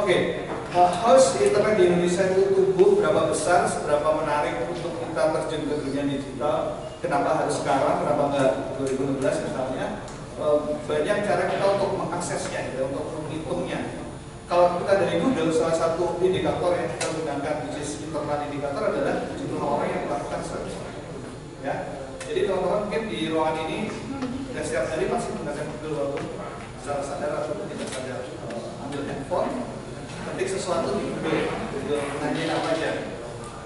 Oke, house internet di Indonesia itu tumbuh berapa besar, seberapa menarik untuk kita terjun ke dunia digital. Kenapa harus sekarang, kenapa nggak 2016 misalnya? Banyak cara kita untuk mengaksesnya, gitu, untuk menghitungnya. Kalau kita dari Google, salah satu indikator yang kita gunakan, which is internal indikator adalah jumlah orang yang melakukan search. Ya, jadi teman-teman mungkin di ruangan ini dan setiap hari pasti menggunakan Google walaupun secara sadar atau tidak sadar. Ambil handphone, ketik sesuatu di Google nanyain apa aja.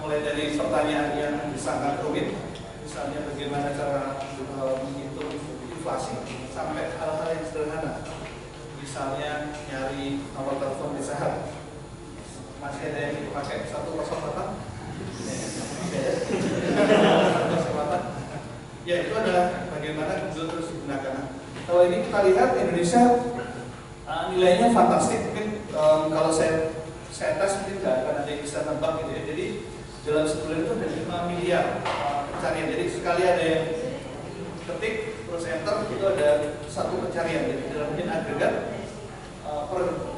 Mulai dari pertanyaan yang sangat rumit, misalnya bagaimana cara menghitung inflasi, sampai hal-hal yang sederhana. Misalnya nyari nomor telepon di sehat, masih ada yang dipakai 108? Ya, itu adalah bagaimana Google terus digunakan. Kalau ini kita lihat Indonesia nilainya fantastik. Mungkin kalau saya tes mungkin nggak akan ada yang bisa nebak gitu ya. Jadi dalam sebulan itu ada 5 miliar pencarian. Jadi sekali ada yang ketik terus enter itu ada satu pencarian. Jadi dalam mungkin agregat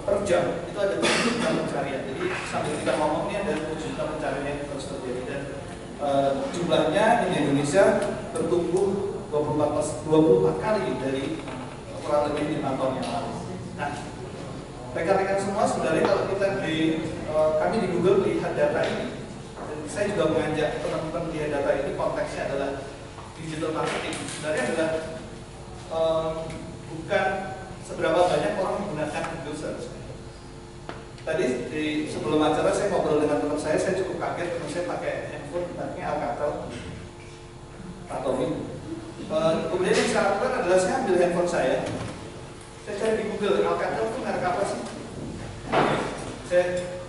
per jam itu ada 7 juta pencarian. Jadi sambil kita ngomong ini ada 7 juta pencarian yang terus terjadi dan jumlahnya di Indonesia bertumbuh 24 kali dari kurang lebih 5 tahun yang lalu. Nah, rekan-rekan semua sebenarnya kalau kita kami di Google melihat data ini, dan saya juga mengajak teman-teman melihat data ini, konteksnya adalah digital marketing. Sebenarnya adalah bukan seberapa banyak orang menggunakan Google Search. Tadi sebelum acara saya ngobrol dengan teman saya cukup kaget teman saya pakai handphone merknya Alcatel atau Tommy. Kemudian yang saya lakukan adalah saya ambil handphone saya cari di Google Alcatel itu merek apa sih?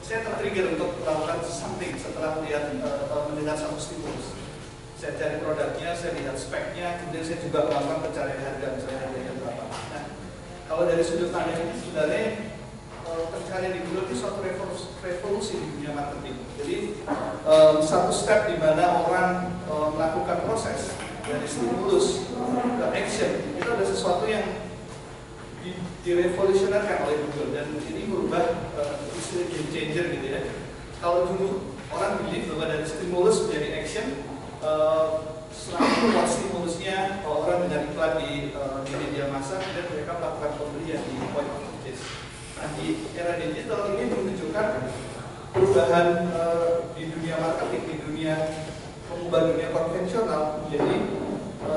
Saya tertrigger untuk melakukan something setelah mendengar satu stimulus. Saya cari produknya, saya lihat speknya, kemudian saya juga melakukan pencarian harga, misalnya harganya berapa. Nah, kalau dari sudut pandang ini sebenarnya pencarian di Google itu suatu revolusi di dunia marketing. Jadi satu step di mana orang melakukan proses dari stimulus ke action itu ada sesuatu yang direvolusionerkan oleh Google dan ini merubah istilah game changer gitu ya. Kalau dulu orang believe bahwa dari stimulus menjadi action, selalu buat stimulusnya orang menjadi iklan di media massa dan mereka melakukan pembelian di point of purchase. Nah, di era digital ini menunjukkan perubahan di dunia marketing, di dunia mengubah dunia konvensional menjadi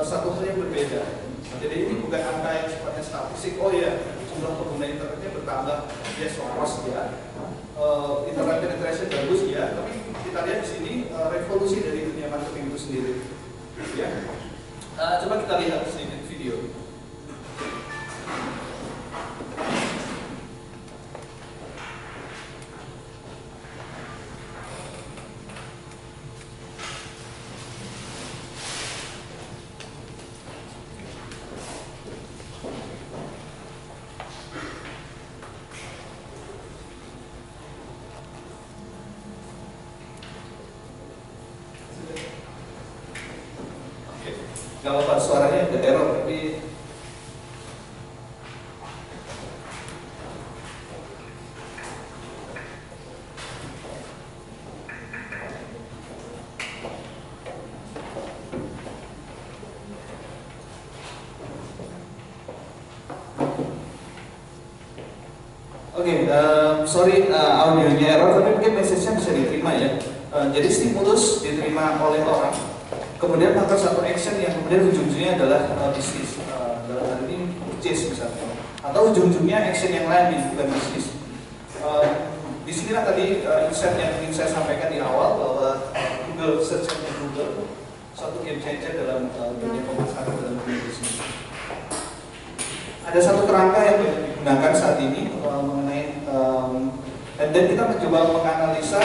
satu hal yang berbeda. Jadi ini bukan angka yang sifatnya statistik. Oh ya, jumlah pengguna internetnya bertambah, yes, of ya. Internet penetration bagus ya. Tapi kita lihat di sini revolusi dari dunia marketing itu sendiri. Ya. Coba kita lihat sedikit video. Gak apa-apa, suaranya ada error, tapi sorry audionya error, tapi mungkin message-nya bisa diterima ya. Jadi stimulus diterima oleh orang, kemudian melakukan satu action yang kemudian ujung-ujungnya adalah bisnis, dalam hal ini purchase misalnya, atau ujung-ujungnya action yang lain bukan bisnis. Di sinilah tadi insight yang ingin saya sampaikan di awal bahwa Google Search Engine Google suatu game changer dalam dunia pemasaran, dalam dunia bisnis. Ada satu kerangka yang digunakan saat ini mengenai dan kita mencoba menganalisa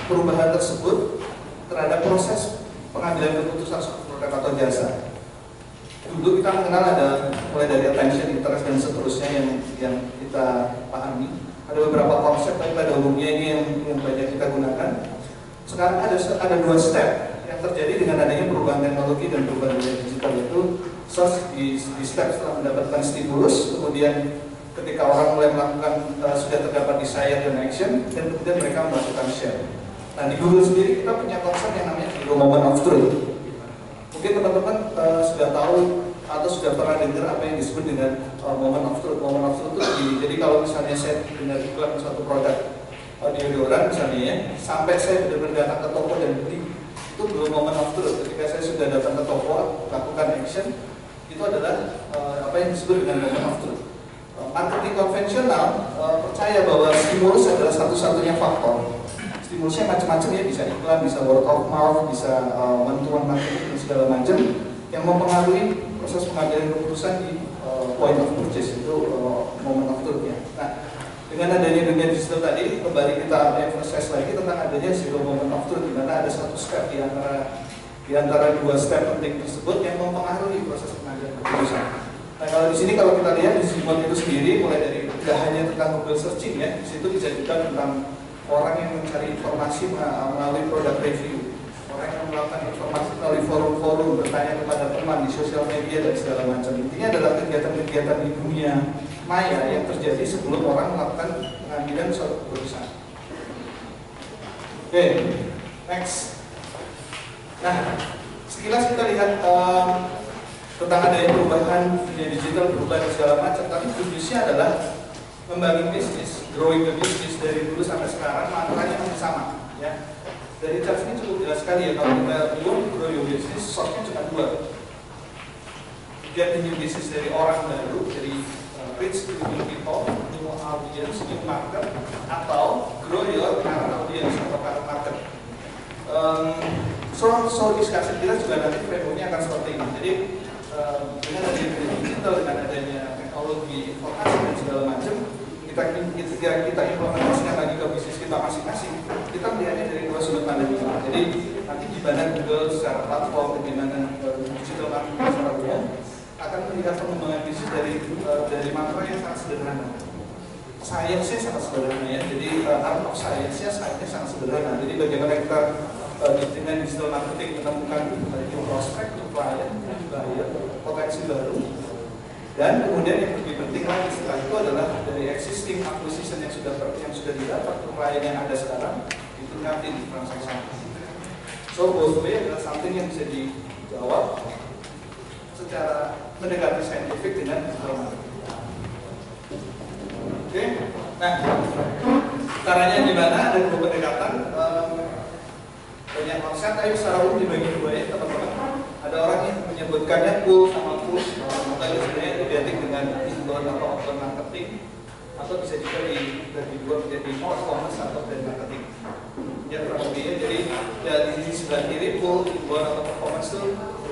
perubahan tersebut terhadap proses pengambilan keputusan suatu produk atau jasa. Dulu kita mengenal ada mulai dari attention, interest dan seterusnya yang kita pahami. Ada beberapa konsep, tapi pada umumnya ini yang banyak kita gunakan. Sekarang ada dua step yang terjadi dengan adanya perubahan teknologi dan perubahan dunia digital, itu search di step setelah mendapatkan stimulus, kemudian ketika orang mulai melakukan sudah terdapat desire dan action, dan kemudian mereka melakukan share. Nah, di Google sendiri kita punya konsep yang namanya zero moment of truth. Mungkin teman-teman sudah tahu atau sudah pernah dengar apa yang disebut dengan moment of truth. Moment of truth itu begini. Jadi kalau misalnya saya dengar iklan suatu produk deodoran misalnya ya, sampai saya benar-benar datang ke toko dan beli, itu belum moment of truth. Ketika saya sudah datang ke toko, lakukan action, itu adalah apa yang disebut dengan moment of truth. Marketing konvensional percaya bahwa stimulus adalah satu-satunya faktor. Stimulusnya macam-macam ya, bisa iklan, bisa word of mouth, bisa one-to-one marketing dan segala macam yang mempengaruhi proses pengambilan keputusan di point of purchase, itu moment of truth ya. Nah, dengan adanya dunia digital tadi, kembali kita emphasize lagi tentang adanya zero moment of truth, di mana ada satu step di antara dua step penting tersebut yang mempengaruhi proses pengambilan keputusan. Nah, kalau di sini kalau kita lihat di Zimot itu sendiri, mulai dari tidak hanya tentang Google searching ya, di situ dijadikan tentang orang yang mencari informasi melalui produk review, orang yang melakukan informasi melalui forum-forum, bertanya kepada teman di sosial media dan segala macam. Intinya adalah kegiatan-kegiatan di dunia maya yang terjadi sebelum orang melakukan pengambilan suatu keputusan. Oke, next. Nah, sekilas kita lihat tentang adanya perubahan dunia digital, perubahan segala macam, tapi khususnya adalah membangun bisnis, growing the business dari dulu sampai sekarang mantranya masih sama ya. Dari chart ini cukup jelas sekali ya, kalau kita grow your business, shortnya cuma dua. Get new business dari orang baru, dari reach to new people, new audience, new market, atau grow your current audience atau current market. So discussion kita juga nanti frameworknya akan seperti ini. Jadi dengan adanya digital, dengan adanya teknologi, informasi dan segala macam, kita implementasikan lagi ke bisnis kita masing-masing. Kita melihatnya dari dua sudut pandang. Jadi nanti di mana Google secara platform, di mana digital marketing secara umum akan melihat pengembangan bisnis dari makro yang sangat sederhana. Science-nya sangat sederhana ya. Jadi art of science-nya sangat sederhana. Jadi bagaimana kita dengan digital marketing menemukan new prospect, new client, new buyer, potensi baru. Dan kemudian yang lebih penting lagi setelah itu adalah dari existing acquisition yang sudah didapat klien yang ada sekarang ditingkatin di transaksi. So both way adalah something yang bisa dijawab secara mendekati saintifik dengan digital marketing. Oke, nah caranya gimana? Ada dua pendekatan. Banyak konsep, tapi secara umum dibagi dua ya teman-teman. Ada orang yang menyebutkannya pull sama push, maka itu sebenarnya identik dengan inbound atau outbound marketing, atau bisa juga dibagi dua menjadi performance atau brand marketing. Ya kurang lebihnya, jadi dari sisi sebelah kiri pull, inbound atau performance itu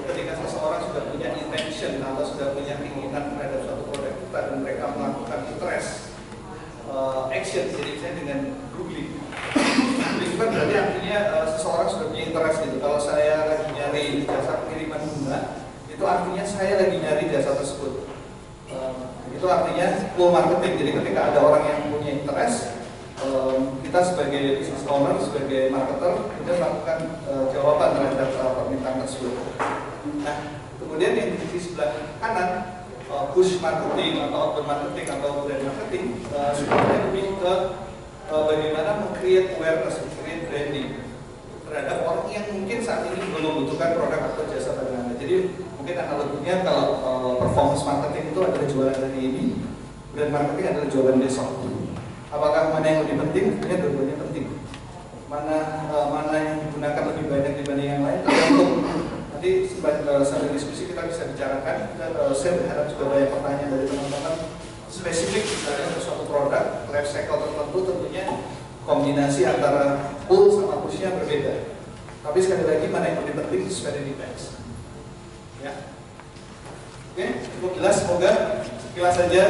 ketika seseorang sudah punya intention atau sudah punya keinginan terhadap suatu produk kita dan mereka melakukan interest action, jadi saya dengan googling. Itu kan berarti artinya seseorang sudah punya interest gitu. Kalau saya lagi nyari jasa pengiriman bunga, itu artinya saya lagi nyari jasa tersebut. Itu artinya pull marketing. Jadi ketika ada orang yang punya interest, kita sebagai business owner, sebagai marketer, kita melakukan jawaban terhadap permintaan tersebut. Nah, kemudian yang di sisi sebelah kanan, push marketing atau outbound marketing atau brand marketing, sebenarnya lebih ke bagaimana meng-create awareness, meng-create branding terhadap orang yang mungkin saat ini belum membutuhkan produk atau jasa dari Anda. Jadi mungkin analoginya kalau performance marketing itu adalah jualan hari ini, brand marketing adalah jualan besok. Apakah mana yang lebih penting? Sebenarnya dua-duanya penting. Mana yang digunakan lebih banyak dibanding yang lain tergantung. Nanti sambil diskusi kita bisa bicarakan. Dan saya berharap juga banyak pertanyaan dari teman-teman spesifik misalnya untuk suatu produk, life cycle tertentu, tentunya kombinasi antara pull sama push-nya berbeda. Tapi sekali lagi mana yang lebih penting sesuai dengan depends. Ya. Oke, cukup jelas. Semoga sekilas saja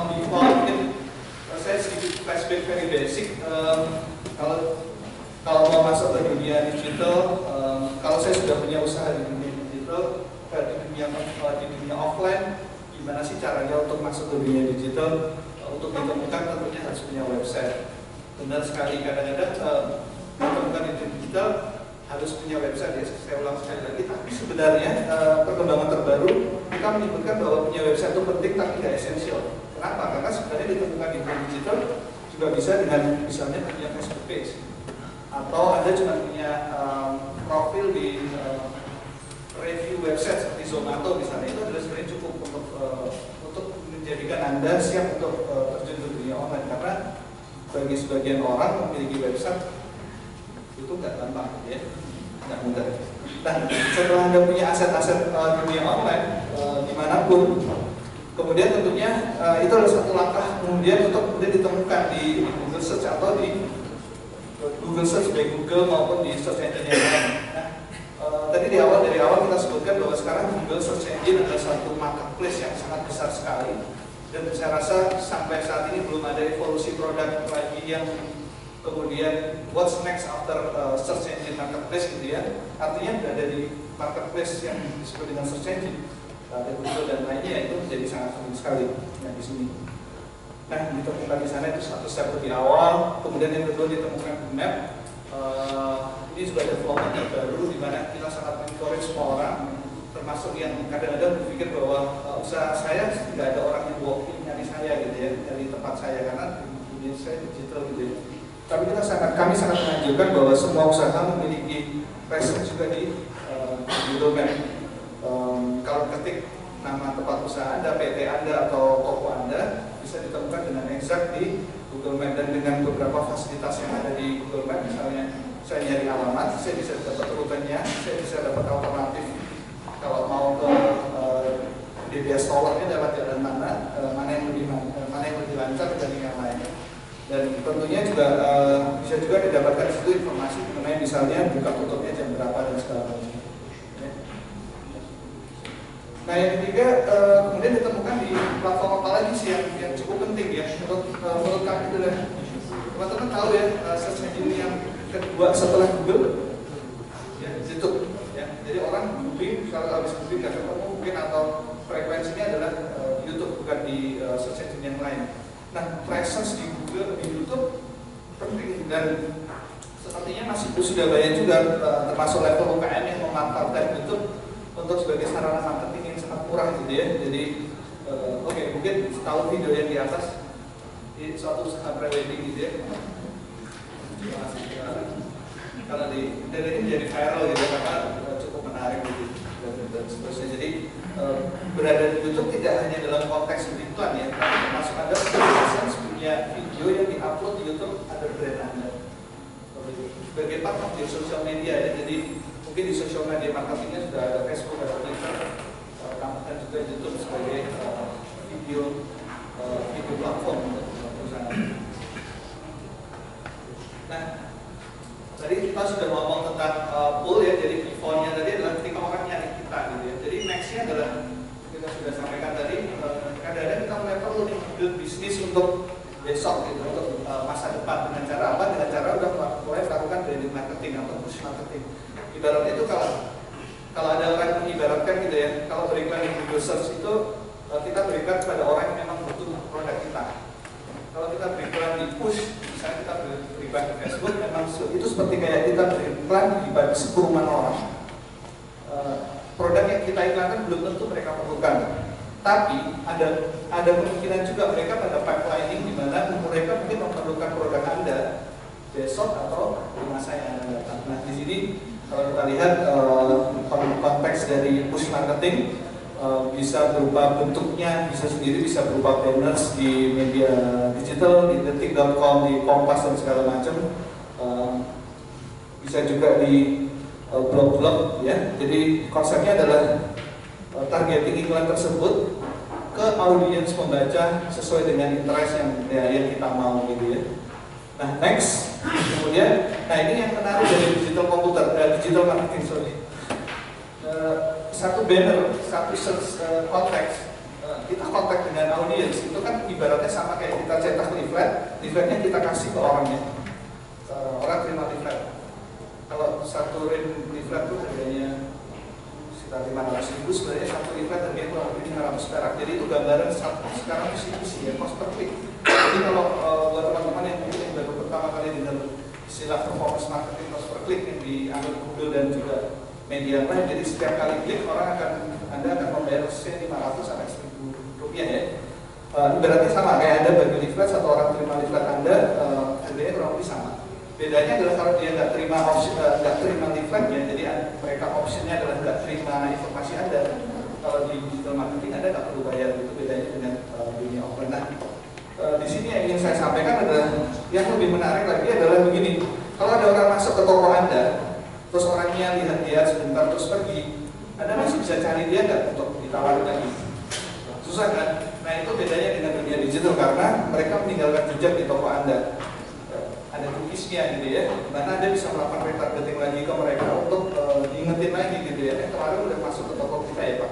di mungkin saya sedikit flashback very basic. Kalau mau masuk ke dunia digital, kalau saya sudah punya usaha di dunia digital, di dunia offline, gimana sih caranya untuk masuk ke dunia digital? Untuk ditemukan tentunya harus punya website. Benar sekali, kadang-kadang ditemukan di digital harus punya website ya, saya ulang sekali lagi. Tapi sebenarnya perkembangan terbaru kita menyebutkan bahwa punya website itu penting tapi nggak esensial. Kenapa? Karena sebenarnya ditemukan di dunia digital juga bisa dengan misalnya punya Facebook page atau Anda cuma punya profil di review website seperti Zomato misalnya, itu adalah sebenarnya cukup untuk menjadikan Anda siap untuk terjun ke dunia online. Karena bagi sebagian orang memiliki website itu nggak gampang ya, nggak mudah. Nah, setelah Anda punya aset-aset dunia online dimanapun, kemudian tentunya itu adalah satu langkah kemudian untuk kemudian ditemukan di Google Search atau di Google Search baik Google maupun di search engine yang lain. Nah, tadi dari awal kita sebutkan bahwa sekarang Google Search Engine adalah satu marketplace yang sangat besar sekali, dan saya rasa sampai saat ini belum ada evolusi produk lagi yang kemudian what's next after search engine marketplace gitu ya. Artinya berada di marketplace yang disebut dengan search engine, ada Google dan lainnya, itu menjadi sangat penting sekali ya, di sini. Nah, ditemukan di sana itu satu step lebih awal. Kemudian yang kedua ditemukan di map. Ini juga ada development yang baru di mana kita sangat encourage semua orang, termasuk yang kadang-kadang berpikir bahwa usaha saya tidak ada orang yang walking nyari saya gitu ya, dari tempat saya karena dunia saya digital gitu ya. Tapi kami sangat menganjurkan bahwa semua usaha memiliki presence juga di Google Map. Kalau ketik nama tempat usaha Anda, PT Anda atau toko Anda bisa ditemukan dengan exact di Google Map, dan dengan beberapa fasilitas yang ada di Google Map, misalnya saya nyari alamat, saya bisa dapat rutenya, saya bisa dapat alternatif kalau mau ke DBS Tower-nya dapat jalan mana, mana yang lebih lancar dibanding yang lain. Dan tentunya juga bisa juga didapatkan situ informasi mengenai misalnya buka tutupnya jam berapa dan segala macam. Nah, yang ketiga kemudian ditemukan di platform apa lagi sih yang cukup penting ya menurut kami itu. Teman-teman tahu ya, search engine yang kedua setelah Google ya, YouTube ya. Jadi orang googling, kalau habis googling nggak ketemu mungkin atau frekuensinya adalah YouTube, bukan di search engine yang lain. Nah, presence di Google, di YouTube penting, dan sepertinya masih sudah banyak juga termasuk level UKM yang memanfaatkan YouTube untuk sebagai sarana marketing yang sangat murah gitu ya. Jadi oke, mungkin tahu video yang di atas di suatu usaha pre-wedding gitu ya. Karena dan ini menjadi viral gitu karena cukup menarik gitu dan seterusnya. Jadi berada di YouTube tidak hanya dalam konteks iklan ya, tapi termasuk Anda punya video yang diupload di YouTube ada brand Anda sebagai part of sosial media ya. Jadi mungkin di sosial media marketingnya sudah ada Facebook, ada Twitter, tambahkan juga YouTube sebagai video platform untuk perusahaan. Nah, tadi kita sudah ngomong tentang pull ya. Jadi before-nya tadi adalah ketika orang nyari kita gitu ya. Jadi next-nya adalah kita sudah sampaikan tadi, kadang-kadang kita mulai perlu nih build bisnis untuk besok gitu, untuk masa depan. Dengan cara apa? Dengan cara udah mulai melakukan branding marketing atau push marketing. Ibaratnya itu kalau ada orang mengibaratkan gitu ya, kalau beriklan di Google Search itu kita berikan kepada orang yang memang butuh produk kita. Kalau kita beriklan di push, misalnya kita beriklan di Facebook, memang itu seperti kayak kita beriklan di bagi kerumunan orang. Produk yang kita iklankan belum tentu mereka perlukan. Tapi ada kemungkinan juga mereka pada pipelining di mana mereka mungkin memerlukan produk Anda besok atau di masa yang akan datang. Nah, di sini kalau kita lihat konteks dari push marketing bisa berupa bentuknya, bisa sendiri, bisa berupa banners di media digital, di detik.com, di Kompas dan segala macam, bisa juga di blog-blog ya. Jadi konsepnya adalah targeting iklan tersebut ke audiens pembaca sesuai dengan interest yang kita mau gitu ya. Nah, next, kemudian, nah ini yang menarik dari digital marketing, sorry. Satu banner, satu search konteks, kita kontak dengan audiens, itu kan ibaratnya sama kayak kita cetak leafletnya kita kasih ke orangnya, orang terima leaflet. Kalau satu leaflet itu harganya sekitar 500.000, sebenarnya satu leaflet harganya kurang lebih 500 perak. Jadi itu gambaran sekarang distribusi ya, cost per click. Jadi kalau buat teman-teman yang mungkin baru pertama kali dengar istilah performance marketing cost per click yang diambil Google dan juga media lain. Jadi setiap kali klik Anda akan membayar 500 sampai 1000 rupiah ya. Ibaratnya sama kayak Anda bagi leaflet, satu orang terima leaflet Anda, harganya kurang lebih sama. Bedanya adalah kalau dia nggak terima leafletnya, jadi mereka optionnya adalah nggak terima informasi Anda. Kalau di digital marketing Anda nggak perlu bayar, itu bedanya dengan dunia offline. Nah, di sini yang ingin saya sampaikan adalah yang lebih menarik lagi adalah begini. Kalau ada orang masuk ke toko Anda, terus orangnya lihat-lihat sebentar terus pergi, Anda masih bisa cari dia nggak untuk ditawarin lagi? Susah kan? Nah, itu bedanya dengan dunia digital karena mereka meninggalkan jejak di toko Anda. Ada cookiesnya gitu ya, dimana Anda bisa melakukan retargeting lagi ke mereka untuk diingetin lagi gitu ya. Kemarin udah masuk ke toko kita ya Pak.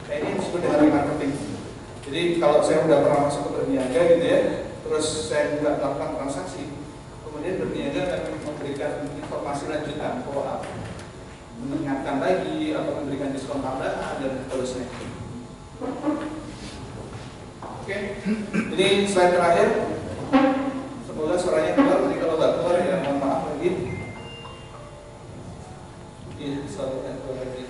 Nah, ini disebut dengan remarketing. Jadi kalau saya udah pernah masuk ke berniaga gitu ya, terus saya nggak melakukan transaksi, kemudian berniaga akan memberikan informasi lanjutan, follow up, mengingatkan lagi atau memberikan diskon tambahan dan seterusnya. Oke, ini slide terakhir. Semoga suaranya keluar, jadi kalau nggak keluar ya mohon maaf lagi. Iya, suaranya keluar lagi.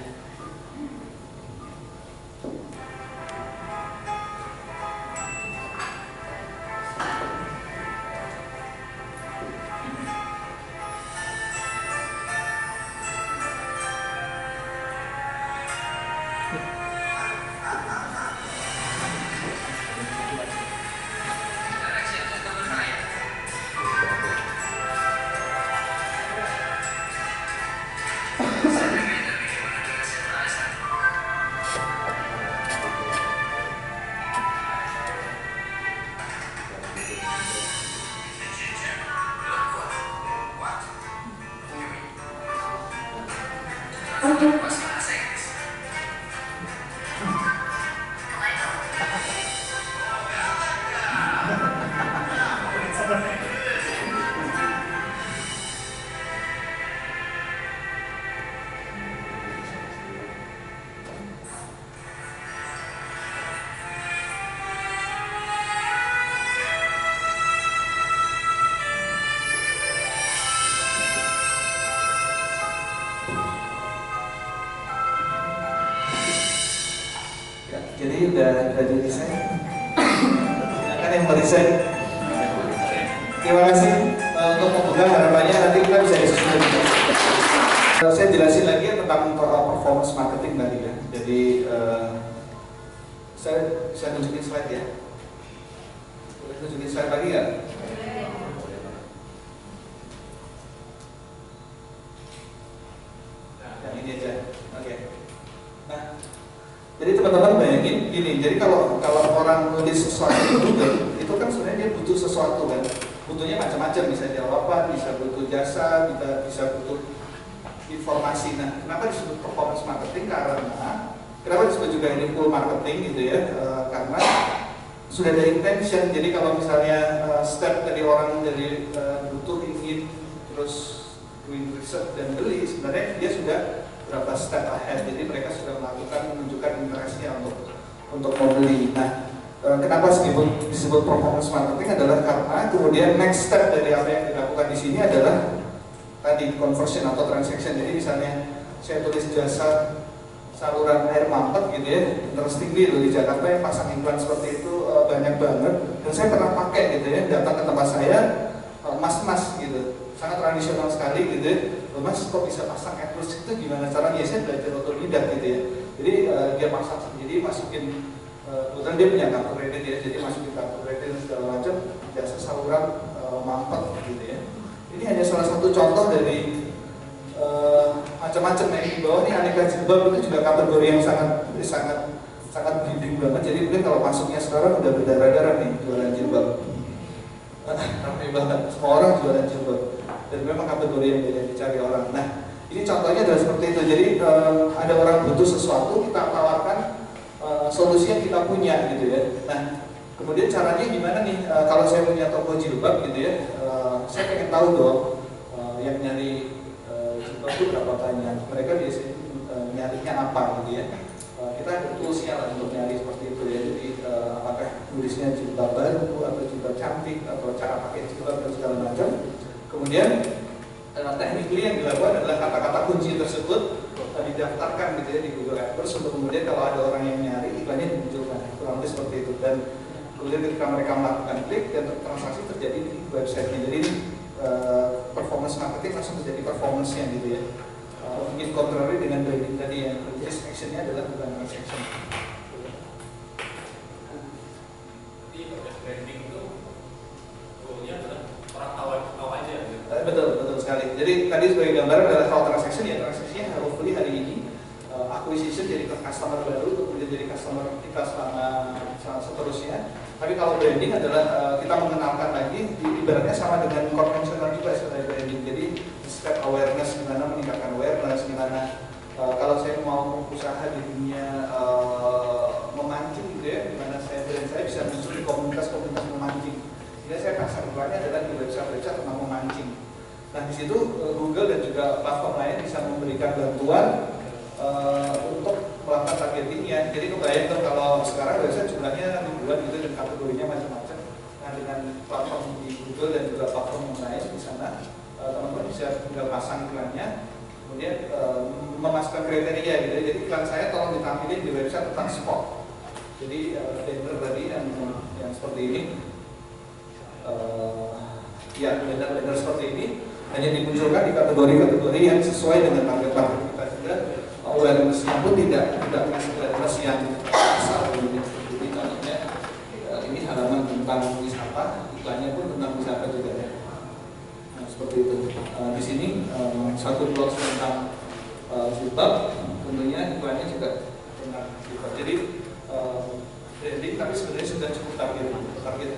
Jadi udah jadi desain. Silakan yang meresign. Terima kasih untuk membuka harapannya nanti kita bisa diskusi lagi. Saya jelasin lagi ya tentang performance marketing tadi ya. Jadi saya tunjukin slide ya. Boleh tunjukin slide lagi ya? Nah, yang ini aja. Oke. Nah, jadi teman-teman bayangin gini, jadi kalau orang nulis sesuatu di Google, itu kan sebenarnya dia butuh sesuatu kan, butuhnya macam-macam, bisa jawaban, bisa butuh jasa, bisa butuh informasi. Nah, kenapa disebut performance marketing? Karena kenapa disebut juga ini full marketing gitu ya? Karena sudah ada intention. Jadi kalau misalnya step dari orang dari butuh, ingin, terus doing research dan beli, sebenarnya dia sudah berapa step ahead, jadi mereka sudah menunjukkan interestnya untuk membeli. Nah, kenapa disebut performance marketing adalah karena kemudian next step dari apa yang dilakukan di sini adalah tadi conversion atau transaction. Jadi misalnya saya tulis jasa saluran air mampet gitu ya, interestingly di Jakarta yang pasang iklan seperti itu banyak banget, dan saya pernah pakai gitu ya, datang ke tempat saya, mas-mas gitu, sangat tradisional sekali gitu ya. Mas kok bisa pasang AdWords itu gimana caranya? Saya belajar otodidak gitu ya. Jadi dia pasang sendiri, masukin kebetulan dia punya kartu kredit ya, jadi masukin kartu kredit dan segala macam, jasa saluran mampet gitu ya. Ini hanya salah satu contoh dari macam-macam yang di bawah ini. Aneka jilbab itu juga kategori yang sangat bleeding banget. Jadi mungkin kalau masuknya sekarang udah berdarah-darah nih jualan jilbab. Ramai banget, semua orang jualan jilbab. Dan memang kategori yang banyak dicari orang. Nah, ini contohnya adalah seperti itu. Jadi ada orang butuh sesuatu, kita tawarkan solusi yang kita punya gitu ya. Nah, kemudian caranya gimana nih? Kalau saya punya toko jilbab gitu ya, saya pengen tahu dong yang nyari jilbab itu berapa banyak. Mereka biasanya nyarinya apa gitu ya. Kita ada toolsnya lah untuk nyari seperti itu ya. Jadi apakah tulisnya jilbab baru atau jilbab cantik atau cara pakai jilbab dan segala macam. Kemudian weekly yang dilakukan adalah kata-kata kunci tersebut didaftarkan gitu ya di Google AdWords untuk kemudian kalau ada orang yang nyari iklannya dimunculkan, kurang lebih seperti itu. Dan kemudian ketika mereka melakukan klik dan transaksi terjadi di websitenya, jadi performance marketing langsung terjadi performance-nya gitu ya. Mungkin contrary dengan branding tadi yang just action-nya adalah bukan transaction. Branding itu goalnya adalah orang tahu aja gitu. Betul sekali. Jadi tadi sebagai gambaran adalah kalau transaction ya transaksinya hopefully hari ini acquisition jadi customer baru, kemudian jadi customer kita selama seterusnya. Tapi kalau branding adalah kita mengenalkan lagi, ibaratnya sama dengan konvensional juga sebagai branding. Jadi step awareness, gimana meningkatkan awareness, gimana kalau saya mau usaha di dunia memancing gitu ya, gimana saya bisa muncul di komunitas-komunitas memancing. Jadi saya pasar bukannya adalah di website tentang memancing. Nah di situ Google dan juga platform lain bisa memberikan bantuan untuk melakukan targetingnya. Jadi kebayang tuh kalau sekarang website jumlahnya ribuan gitu dan kategorinya macam-macam. Nah dengan platform di Google dan juga platform lain di sana, teman-teman bisa tinggal pasang iklannya, kemudian memasukkan kriteria gitu. Jadi iklan saya tolong ditampilin di website tentang sport. Jadi banner tadi yang seperti ini, ya banner seperti ini hanya dimunculkan di kategori-kategori yang sesuai dengan target kita juga. Awareness-nya pun tidak masuk awareness yang besar. Jadi contohnya ini halaman tentang wisata, iklannya pun tentang wisata juga ya. Nah, seperti itu. Di sini satu blog tentang jilbab, tentunya iklannya juga tentang jilbab. Jadi branding tapi sebenarnya sudah cukup target.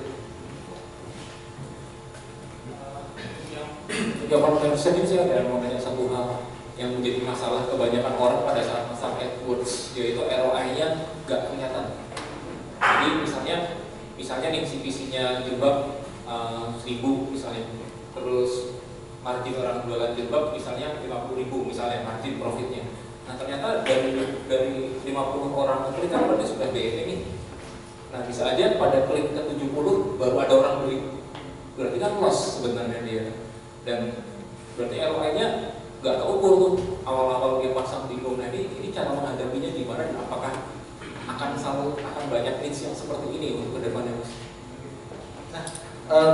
Yang persen ini saya ada mau tanya satu hal yang menjadi masalah kebanyakan orang pada saat masang AdWords, yaitu ROI-nya nggak kelihatan. Jadi misalnya nih CPC-nya jilbab 1.000 misalnya, terus margin orang jualan jilbab misalnya 50.000 misalnya margin profitnya. Nah ternyata dari 50 orang klik kan pada sudah BEP nih. Nah bisa aja pada klik ke 70 baru ada orang beli, berarti kan loss sebenarnya dia. Dan berarti ROI-nya nggak keukur tuh awal-awal dia pasang di Google. Nah ini cara menghadapinya gimana dan apakah akan banyak niche yang seperti ini untuk kedepannya, Mas? Nah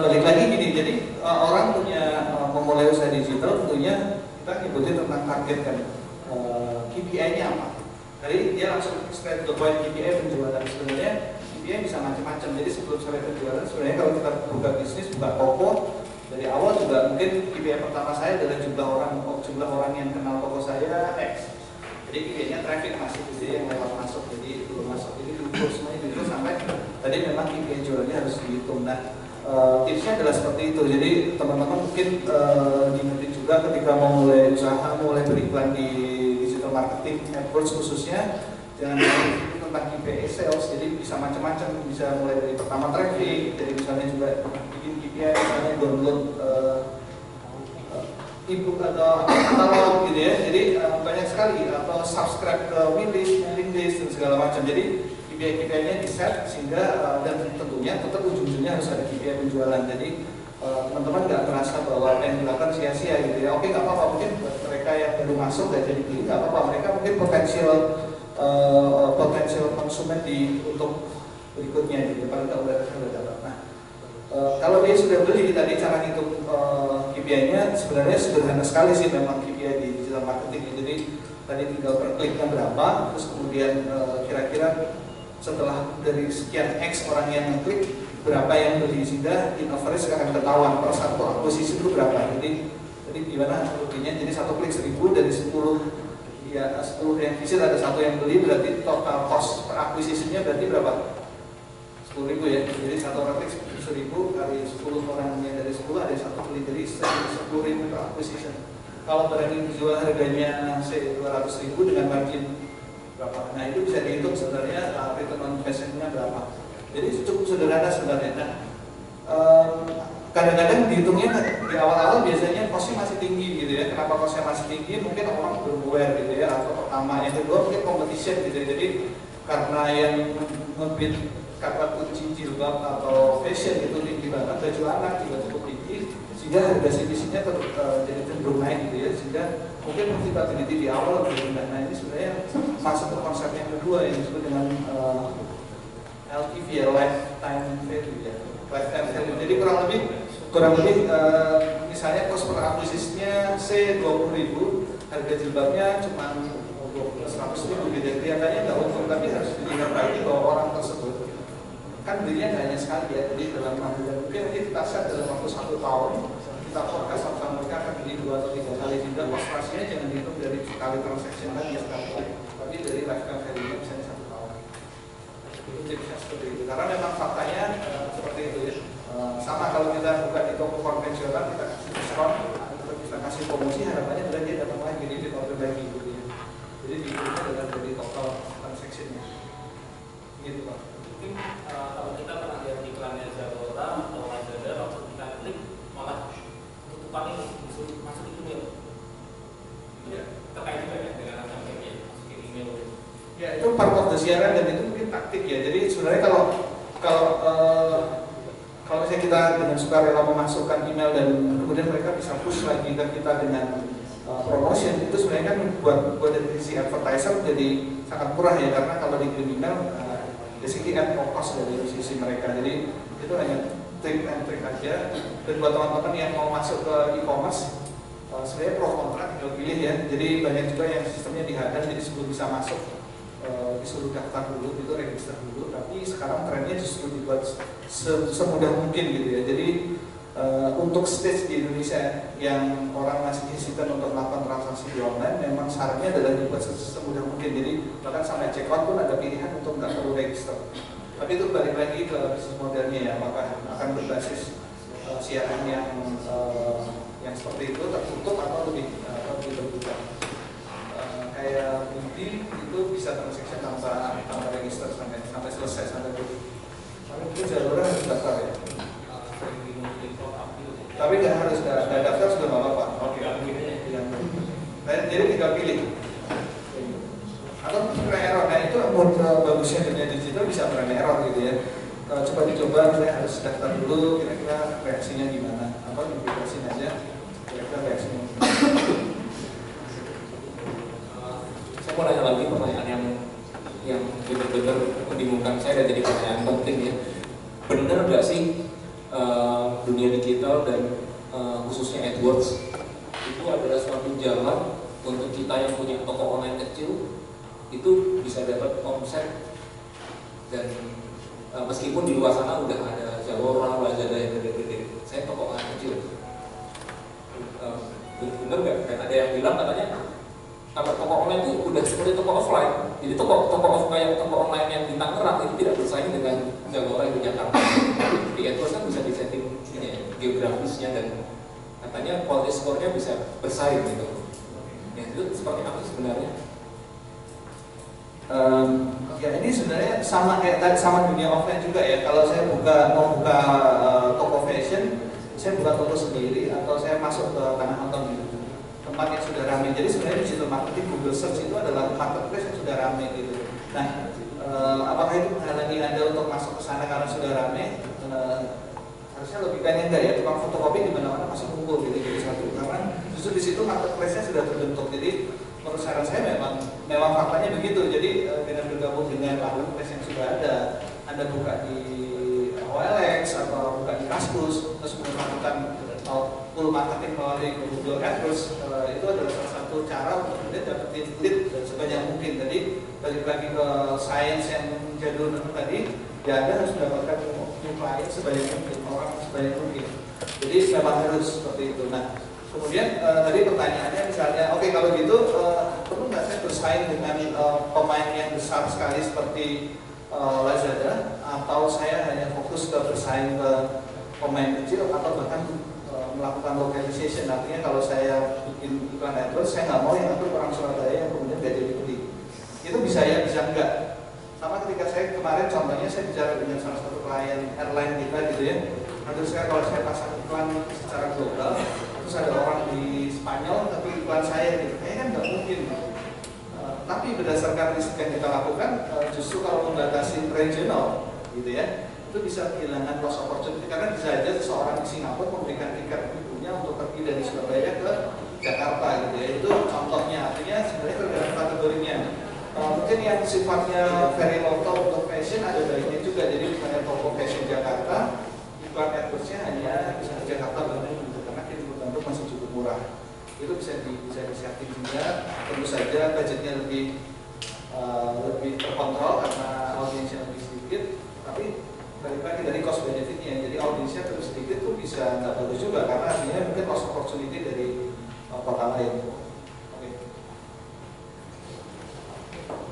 balik lagi gini, jadi orang punya memulai usaha digital tentunya kita nyebutin tentang target kan, KPI-nya apa? Jadi dia langsung straight to the point, KPI penjualan. Sebenarnya KPI bisa macam-macam. Jadi sebelum sampai penjualan sebenarnya kalau kita buka bisnis, buka toko, dari awal juga mungkin KPI pertama saya adalah jumlah orang yang kenal toko saya X. Jadi KPI-nya traffic masih gitu yang lewat masuk, jadi belum masuk. Jadi diukur semuanya diukur sampai tadi memang KPI jualnya harus dihitung. Nah tipsnya adalah seperti itu. Jadi teman-teman mungkin diingetin juga ketika mau mulai usaha, mulai beriklan di digital marketing, AdWords khususnya, jangan tentang KPI sales. Jadi bisa macam-macam, bisa mulai dari pertama traffic, jadi misalnya juga bikin KPI misalnya download ebook atau katalog gitu ya. Jadi banyak sekali, atau subscribe ke mailing list dan segala macam. Jadi KPI-nya di set sehingga dan tentunya tetap ujung-ujungnya harus ada KPI penjualan. Jadi teman-teman nggak merasa bahwa apa yang dilakukan sia-sia gitu ya. Oke, nggak apa-apa, mungkin buat mereka yang baru masuk dan jadi beli nggak apa-apa, mereka mungkin potensial konsumen untuk berikutnya gitu. Paling nggak udah dapat. Nah kalau dia sudah beli, tadi cara hitung KPI-nya sebenarnya sederhana sekali sih memang KPI di digital marketing. Jadi tadi tinggal per kliknya berapa, terus kemudian kira-kira setelah dari sekian X orang yang klik berapa yang beli, sehingga in average akan ketahuan per satu akuisisi itu berapa. Jadi gimana ruginya? Jadi satu klik 1.000 dari 10 ya 10 yang visit ada satu yang beli, berarti total cost per akuisisinya berarti berapa? 10.000 ya. Jadi satu orang klik 1.000 kali 10 orang yang dari 10 ada satu beli, jadi 10.000 per acquisition. Kalau barang ini dijual harganya 200.000 dengan margin berapa? Nah itu bisa dihitung sebenarnya return on investment-nya berapa. Jadi cukup sederhana sebenarnya. Nah kadang-kadang dihitungnya di awal-awal biasanya cost-nya masih tinggi gitu ya. Kenapa cost-nya masih tinggi? Mungkin orang belum aware gitu ya, atau pertama. Yang kedua mungkin competition gitu ya. Jadi karena yang nge-bid kata kunci jilbab atau fashion itu tinggi banget, baju anak juga cukup tinggi, sehingga harga CPC-nya jadi cenderung naik gitu ya, sehingga mungkin profitability di awal lebih rendah. Nah ini sebenarnya masuk ke konsep yang kedua yang disebut dengan LTV ya, lifetime value ya, lifetime value. Jadi kurang lebih misalnya cost per akuisisinya C 20.000, harga jilbabnya cuma 100.000 gitu. Kelihatannya nggak untung, tapi harus dilihat lagi bahwa orang tersebut kan belinya nggak hanya sekali ya, jadi dalam 6 bulan mungkin nanti kita set dalam waktu 1 tahun kita forecast apakah mereka akan beli 2 atau 3 kali, sehingga cost ratio-nya jangan dihitung dari sekali transaction tadi ya, tapi dari lifetime value-nya misalnya 1 tahun. Itu tipsnya seperti itu, karena memang faktanya seperti itu ya. Sama kalau kita buka di toko konvensional, kita kasih diskon, kita kasih promosi, harapannya adalah dia datang lagi, jadi dia order lagi gitu ya. Jadi dihitungnya adalah dari total transaction-nya gitu Pak. Mungkin kalau kita pernah lihat iklannya Zalora atau Lazada, waktu kita klik malah tutupan ini disuruh masuk email. Ya. Terkait juga ya dengan campaign-nya, masukin email. Ya itu part of the siaran dan itu mungkin taktik ya. Jadi sebenarnya kalau misalnya kita dengan sukarela memasukkan email dan kemudian mereka bisa push lagi ke kita dengan promotion, itu sebenarnya kan buat dari sisi advertiser jadi sangat murah ya, karena kalau dikirim email basically at no cost dari sisi mereka. Jadi itu hanya trik and trik aja. Dan buat teman-teman yang mau masuk ke e-commerce, sebenarnya pro kontra tinggal pilih ya. Jadi banyak juga yang sistemnya dihadang, jadi sebelum bisa masuk disuruh daftar dulu, itu register dulu. Tapi sekarang trennya justru dibuat semudah mungkin gitu ya. Jadi untuk stage di Indonesia yang orang masih hesitant untuk melakukan transaksi di online, memang sarannya adalah dibuat semudah mungkin. Jadi bahkan sampai checkout pun ada pilihan untuk nggak perlu register. Tapi itu balik lagi ke bisnis modelnya ya, apakah akan berbasis siaran yang seperti itu tertutup atau lebih terbuka. Kayak Budi itu bisa transaksi tanpa register sampai selesai sampai itu. Tapi mungkin Zalora harus daftar ya. Tapi nggak harus nggak daftar sudah nggak apa-apa. Oke. Jadi tinggal pilih. Atau kena error. Nah itu bagusnya dunia digital bisa kena error gitu ya. Coba dicoba, saya harus daftar dulu. Kira-kira reaksinya gimana? Apa implikasinya aja? Kira-kira reaksinya. Saya mau nanya lagi pertanyaan yang benar-benar membingungkan saya dan jadi pertanyaan penting ya. Benar nggak sih dunia digital dan khususnya AdWords itu adalah suatu jalan untuk kita yang punya toko online kecil itu bisa dapat omset, dan meskipun di luar sana udah ada Zalora, Lazada yang gede-gede, saya toko online kecil. Benar nggak? Kan ada yang bilang katanya kalau toko online itu udah seperti toko offline. Jadi toko online yang di Tangerang itu tidak bersaing dengan Zalora di Jakarta. Di AdWords kan bisa disetting geografisnya dan katanya quality score-nya bisa bersaing gitu. Ya itu seperti apa sebenarnya? Ya ini sebenarnya sama kayak sama dunia offline juga ya. Kalau saya mau buka toko fashion, saya buka toko sendiri atau saya masuk ke Tanah Abang gitu, tempat yang sudah ramai. Jadi sebenarnya digital marketing, Google Search itu adalah marketplace yang sudah ramai gitu. Nah, apakah itu menghalangi Anda untuk masuk ke sana karena sudah ramai? Harusnya logikanya enggak ya. Tukang fotokopi di mana-mana masih kumpul gitu jadi satu, karena justru di situ marketplace-nya sudah terbentuk. Jadi menurut saran saya memang faktanya begitu. Jadi dengan bergabung dengan marketplace yang sudah ada, Anda buka di OLX atau buka di Kaskus, terus melakukan full marketing melalui Google AdWords, itu adalah salah satu cara untuk kemudian dapetin lead sebanyak mungkin. Jadi balik lagi ke sains yang jadul tadi, ya Anda harus mendapatkan new client sebanyak mungkin, orang sebanyak mungkin. Jadi memang harus seperti itu. Nah, kemudian tadi pertanyaannya misalnya, oke, kalau gitu perlu nggak saya bersaing dengan pemain yang besar sekali seperti Lazada, atau saya hanya fokus ke bersaing ke pemain kecil, atau bahkan melakukan localization. Artinya kalau saya bikin iklan AdWords, saya nggak mau yang atur orang Surabaya yang kemudian nggak jadi beli. Itu bisa ya, bisa enggak. Sama ketika saya kemarin contohnya saya bicara dengan salah satu klien airline kita gitu ya. Nanti kalau saya pasang iklan secara global, terus ada orang di Spanyol tapi iklan saya gitu, kayaknya kan nggak mungkin. Tapi berdasarkan riset yang kita lakukan, justru kalau membatasi regional gitu ya, itu bisa kehilangan loss opportunity, karena bisa aja seseorang di Singapura memberikan tiket ibunya waktunya untuk pergi dari Surabaya ke Jakarta gitu ya. Itu contohnya, artinya sebenarnya tergantung kategorinya. Mungkin yang sifatnya very local untuk fashion ada baiknya juga. Jadi misalnya toko fashion Jakarta, iklan AdWords-nya hanya misalnya Jakarta Bandung gitu, karena kirim bentuk masih cukup murah. Itu bisa disiapin juga. Tentu saja budgetnya lebih terkontrol karena audiensnya lebih sedikit, tapi balik lagi dari cost benefitnya. Jadi audiensnya terus sedikit tuh bisa nggak bagus juga karena artinya mungkin lost opportunity dari kota lain.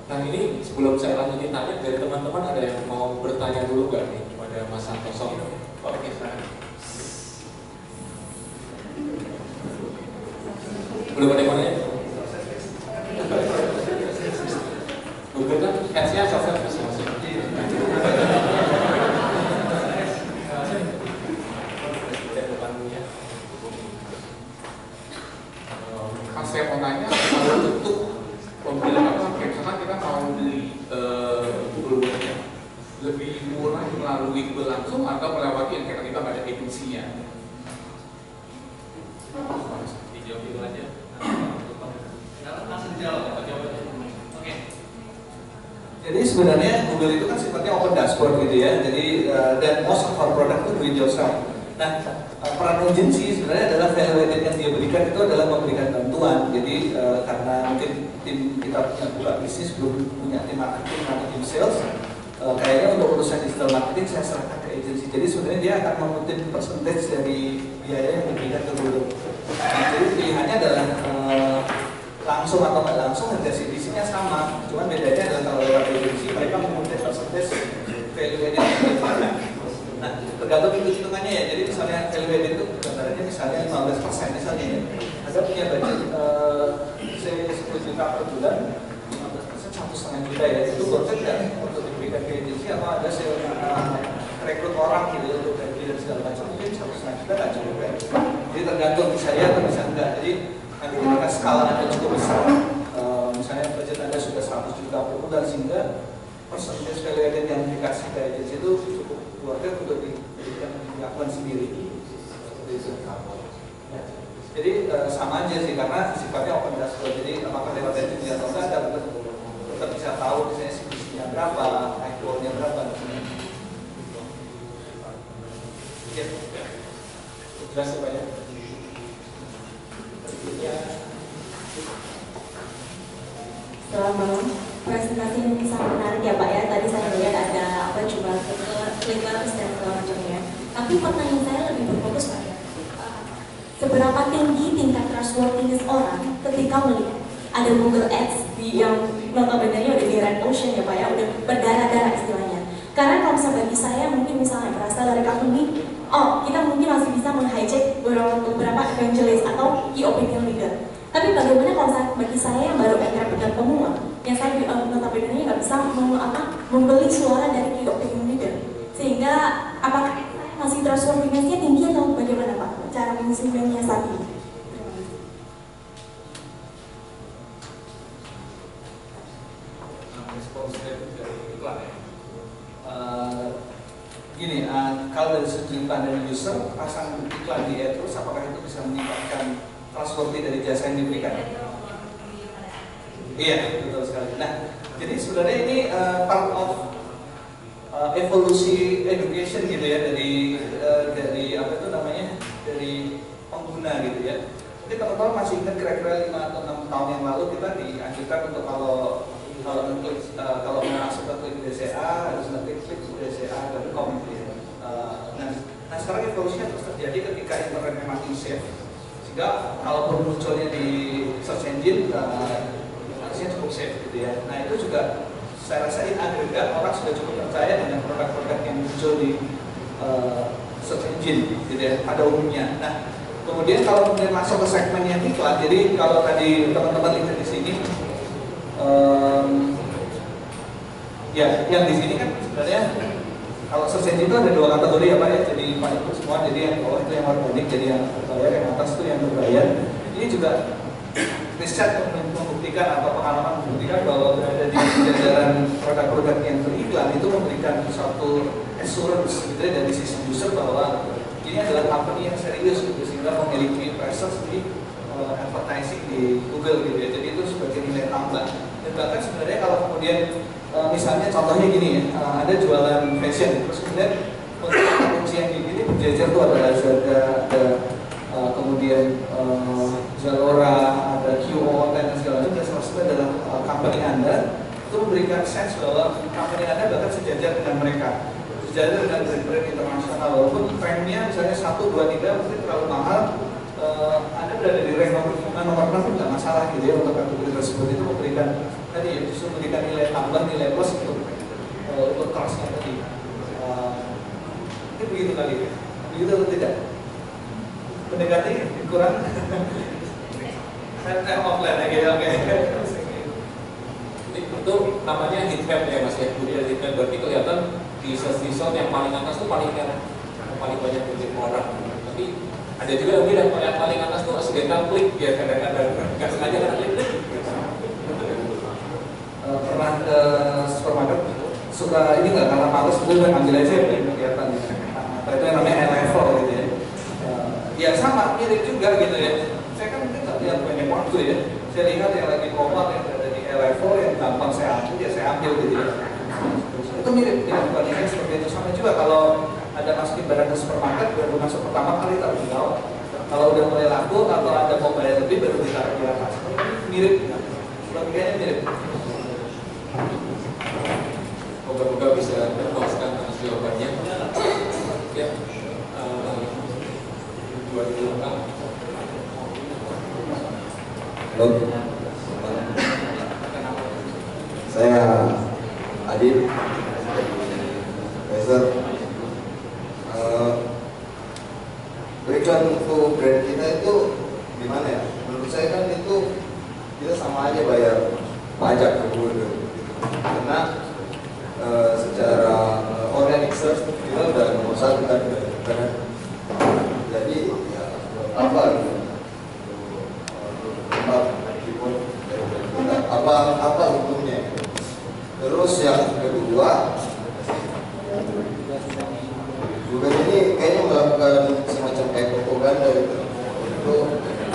Nah ini sebelum saya lanjutin tanya dari teman-teman, ada yang mau bertanya dulu nggak nih pada Mas Santoso? Oke, silakan. Belum ada yang mau nanya? Google kan ads-nya software masing-masing. Pas saya mau nanya, kalau untuk pembelian apa, misalkan kita mau beli bulu-bulunya lebih murah melalui Google langsung atau melewati yang kayak kita ada agensinya? Dijawab dulu aja. Langsung dijawab. Oke. Jadi sebenarnya Google itu kan sifatnya open dashboard gitu ya. Jadi dan most of our product itu do it yourself. Nah, peran agency sebenarnya adalah value added yang dia berikan itu adalah memberikan bantuan. Jadi karena mungkin tim kita punya buka bisnis belum punya tim marketing atau tim sales, kayaknya untuk urusan digital marketing saya serahkan ke agency. Jadi sebenarnya dia akan mengutip percentage dari biaya yang diberikan ke Google. Jadi pilihannya adalah langsung atau nggak langsung, harga CPC-nya sama. Cuman bedanya adalah kalau lewat agency mereka mengutip percentage value added yang diberikan. Nah, tergantung hitung-hitungannya ya. Jadi misalnya value added itu gambarannya misalnya 15% misalnya ya. Ada punya budget saya 10 juta per bulan, 15% 1,5 juta ya. Itu worth it nggak untuk diberikan ke agency atau ada rekrut orang gitu untuk gaji dan segala macam, mungkin 1,5 juta nggak cukup ya. Jadi tergantung bisa ya atau bisa enggak. Jadi nanti ketika skala Anda cukup besar, misalnya budget Anda sudah 100 juta per bulan, sehingga percentage value added yang dikasih ke agency itu cukup keluarga untuk diberikan pengakuan sendiri. Seperti itu. Jadi sama aja sih karena sifatnya open dashboard. Jadi apakah lewat agency atau enggak, Anda tetap bisa tahu misalnya CPC-nya berapa, actual-nya berapa. Jelas ya Pak ya? Selamat malam. Presentasi ini sangat menarik ya Pak ya. Tadi saya lihat ada jumlah clickers dan segala macamnya. Tapi pertanyaan saya lebih berfokus pada seberapa tinggi tingkat trustworthiness orang ketika melihat ada Google Ads yang notabene udah di red ocean ya Pak ya, udah berdarah-darah istilahnya. Karena kalau misalnya bagi saya mungkin misalnya berasal dari company, kita mungkin masih bisa meng-hijack beberapa evangelist atau key opinion leader. Tapi bagaimana kalau bagi saya yang baru entrepreneur pemula, yang saya notabene nggak bisa membeli suara dari key opinion leader, sehingga apakah masih trustworthiness-nya tinggi atau bagaimana Pak cara menyiasati? Gini, kalau dari segi iklan dari user, pasang iklan di AdWords, apakah itu bisa meningkatkan trustworthy dari jasa yang diberikan? Iya, betul sekali. Nah, jadi sebenarnya ini part of evolusi education gitu ya dari apa itu namanya, dari pengguna gitu ya. Mungkin teman-teman masih ingat kira-kira 5 atau 6 tahun yang lalu kita dianjurkan untuk kalau masuk ke klik DCA harus nanti klik DCA.com gitu ya. Nah sekarang evolusinya terus terjadi ketika internet makin safe, sehingga kalaupun munculnya di search engine harusnya cukup safe gitu ya. Nah itu juga saya rasa ini agregat orang sudah cukup percaya dengan produk-produk yang muncul di search engine gitu ya pada umumnya. Nah kemudian kalau kemudian masuk ke segmen yang iklan, jadi kalau tadi teman-teman lihat di sini ya, yang di sini kan sebenarnya kalau search engine itu ada 2 kategori ya Pak ya, jadi Pak itu semua, jadi yang bawah itu yang organik, jadi yang berbayar, yang atas itu yang berbayar. Ini juga riset membuktikan atau pengalaman membuktikan bahwa berada di jajaran produk-produk yang beriklan itu memberikan suatu assurance gitu ya, dari sisi user bahwa ini adalah company yang serius gitu, sehingga memiliki presence di advertising di Google gitu ya. Jadi itu sebagai nilai tambah. Dan bahkan sebenarnya kalau kemudian misalnya contohnya gini ya, ada jualan fashion, terus kemudian untuk kunci yang gini berjejer tuh ada Lazada, ada kemudian Zalora, ada QO dan segala macam. Dan salah satu adalah company Anda itu memberikan sense bahwa company Anda bahkan sejajar dengan mereka, sejajar dengan brand-brand internasional. Walaupun trennya misalnya 1, 2, 3 mungkin terlalu mahal, Anda berada di rank nomor 6 pun nggak masalah gitu ya untuk kategori tersebut. Itu memberikan tadi ya, justru memberikan nilai tambah, nilai plus untuk trustnya tadi. Ini begitu kali ya, begitu atau tidak? Mendekati kurang. Saya offline aja, oke. Itu namanya heat map ya Mas ya. Jadi heat map berarti kelihatan di result yang paling atas tuh paling banyak diklik orang. Tapi ada juga yang bilang yang paling atas tuh accidental klik ya, kadang-kadang nggak sengaja kena klik. Pernah ke supermarket suka ini nggak, karena males gue ambil aja yang kelihatan gitu. Itu yang namanya level gitu ya. Ya sama, mirip juga gitu ya. Saya kan mungkin nggak lihat banyak waktu ya. Saya lihat yang lagi promo yang ada di level yang gampang saya ambil, ya saya ambil gitu ya. Itu mirip dengan dibandingkan seperti itu. Sama juga kalau ada masukin barang ke supermarket, baru masuk pertama kali taruh di bawah. Kalau udah mulai laku atau ada mau bayar lebih baru ditaruh di atas. Mirip, logikanya mirip. Moga-moga bisa terpuaskan atas jawabannya. Ya, dua dulu Kang. Halo, saya Adit, Profesor. Beriklan untuk brand kita itu gimana ya? Menurut saya kan itu kita sama aja bayar pajak ke Google, karena secara organic search kita udah nomor 1 kan, jadi ya apa gitu? Apa hukumnya? Terus yang kedua, Google ini kayaknya melakukan semacam kayak propaganda gitu. Itu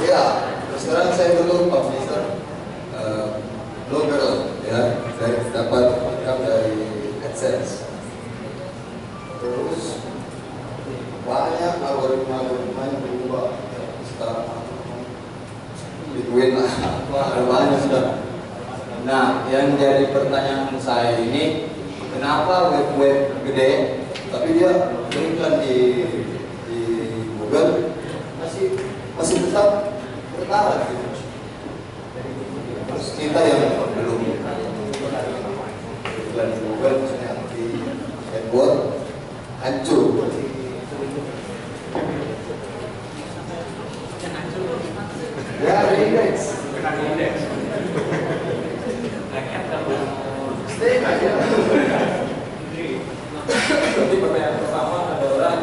ya, terus terang saya dulu publisher blogger ya, saya dapat income dari AdSense. Terus banyak algoritma-algoritmanya berubah sekarang. Bitcoin lah, ada banyak sudah. Nah, yang jadi pertanyaan saya ini, kenapa web-web gede, tapi dia beriklan di Google masih tetap bertahan gitu. Terus kita yang belum iklan di Google, misalnya di AdWords, hancur. Ya, indeks. Stay aja. Jadi pertanyaan pertama adalah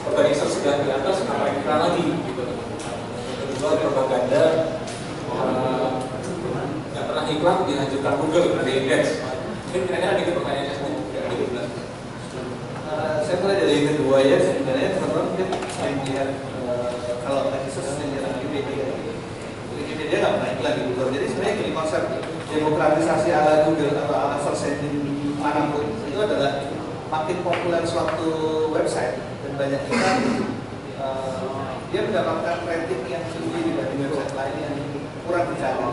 organisasi sudah di atas, ngapain iklan lagi gitu. Kedua, propaganda nggak pernah iklan dihancurkan Google dari indeks. Mungkin kira-kira ada pertanyaan saya. Saya mulai dari yang kedua ya, sebenarnya teman-teman mungkin saya melihat kalau tadi sesuai dengan Wikipedia nggak pernah iklan di Google. Jadi sebenarnya gini, konsep demokratisasi ala Google atau ala search engine manapun itu adalah makin populer suatu website dan banyak iklan, dia mendapatkan rating yang tinggi dibanding website lain yang kurang dicari.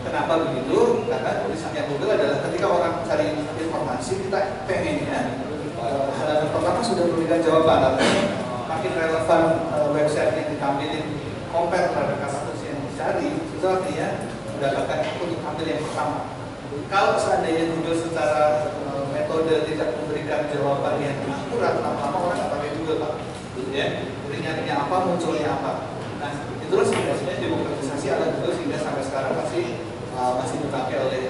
Kenapa begitu? Karena tulisannya Google adalah ketika orang mencari informasi, kita pengennya halaman pertama sudah memberikan jawaban. Makin relevan website yang ditampilin compare terhadap kata kunci yang dicari, itu artinya mendapatkan untuk ambil yang pertama. Kalau seandainya Google secara metode tidak memberikan jawaban yang akurat, lama-lama orang nggak pakai Google Pak, ya. Jadi nyarinya apa, munculnya apa. Nah, itulah sebenarnya demokratisasi ala Google sehingga sampai sekarang masih dipakai oleh